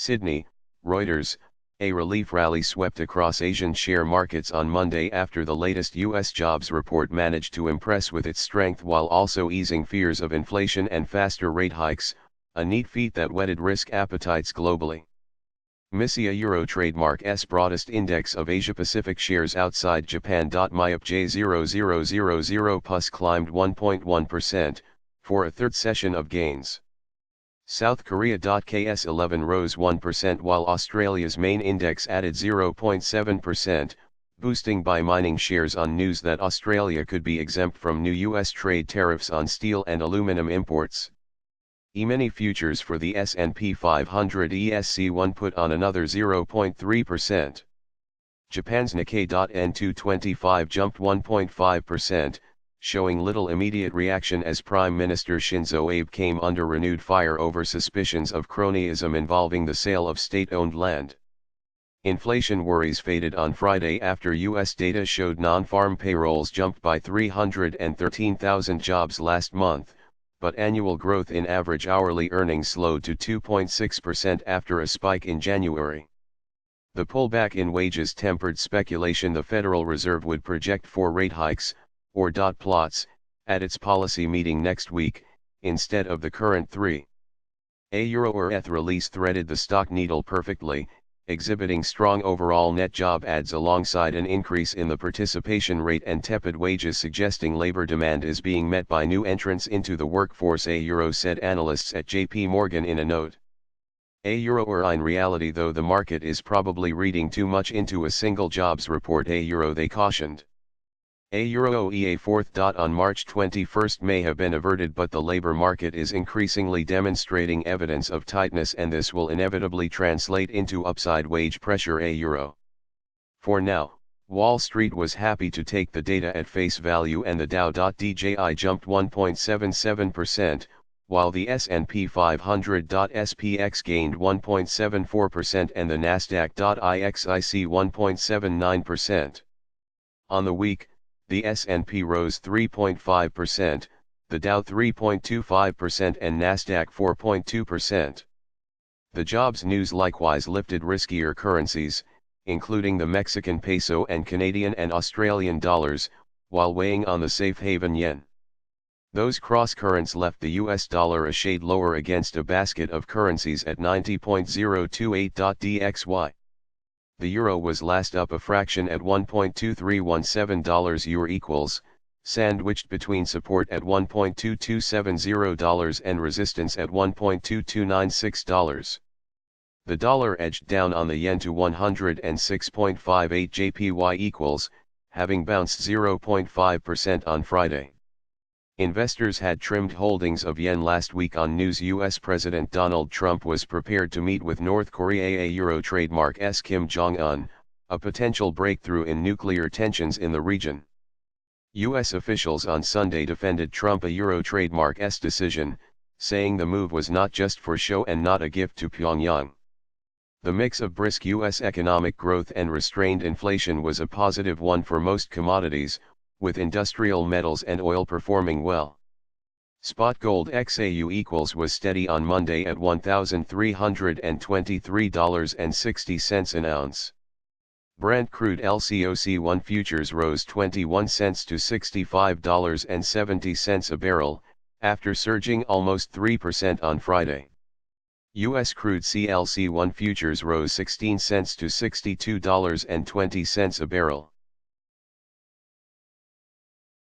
Sydney, Reuters. A relief rally swept across Asian share markets on Monday after the latest U.S. jobs report managed to impress with its strength while also easing fears of inflation and faster rate hikes, a neat feat that whetted risk appetites globally. MISIA Euro Trademark's broadest index of Asia-Pacific shares outside Japan. MIUP J0000 plus climbed 1.1%, for a third session of gains. South Korea. KS11 rose 1% while Australia's main index added 0.7%, boosting by mining shares on news that Australia could be exempt from new U.S. trade tariffs on steel and aluminum imports. E-mini futures for the S&P 500 ESC1 put on another 0.3%. Japan's Nikkei. N225 jumped 1.5%. Showing little immediate reaction as Prime Minister Shinzo Abe came under renewed fire over suspicions of cronyism involving the sale of state-owned land. Inflation worries faded on Friday after U.S. data showed non-farm payrolls jumped by 313,000 jobs last month, but annual growth in average hourly earnings slowed to 2.6% after a spike in January. The pullback in wages tempered speculation the Federal Reserve would project 4 rate hikes, or dot plots, at its policy meeting next week, instead of the current 3. A Euro or ETH release threaded the stock needle perfectly, exhibiting strong overall net job adds alongside an increase in the participation rate and tepid wages suggesting labor demand is being met by new entrants into the workforce. A Euro said analysts at JP Morgan in a note. A Euro or in reality though the market is probably reading too much into a single jobs report. A Euro they cautioned. A Euro OEA 4th. On March 21 may have been averted but the labor market is increasingly demonstrating evidence of tightness and this will inevitably translate into upside wage pressure. A Euro. For now, Wall Street was happy to take the data at face value and the Dow. DJI jumped 1.77%, while the S&P 500. SPX gained 1.74% and the Nasdaq. IXIC 1.79%. On the week, the S&P rose 3.5%, the Dow 3.25% and Nasdaq 4.2%. The jobs news likewise lifted riskier currencies, including the Mexican peso and Canadian and Australian dollars, while weighing on the safe haven yen. Those cross-currents left the US dollar a shade lower against a basket of currencies at 90.028. DXY. The euro was last up a fraction at $1.2317 euro equals, sandwiched between support at $1.2270 and resistance at $1.2296. The dollar edged down on the yen to 106.58 JPY equals, having bounced 0.5% on Friday. Investors had trimmed holdings of yen last week on news U.S. President Donald Trump was prepared to meet with North Korea. A Euro trademark's Kim Jong-un, a potential breakthrough in nuclear tensions in the region. U.S. officials on Sunday defended Trump. A Euro trademark's decision, saying the move was not just for show and not a gift to Pyongyang. The mix of brisk U.S. economic growth and restrained inflation was a positive one for most commodities, with industrial metals and oil performing well. Spot gold XAU equals was steady on Monday at $1,323.60 an ounce. Brent crude LCOC1 futures rose 21 cents to $65.70 a barrel, after surging almost 3% on Friday. U.S. crude CLC1 futures rose 16 cents to $62.20 a barrel.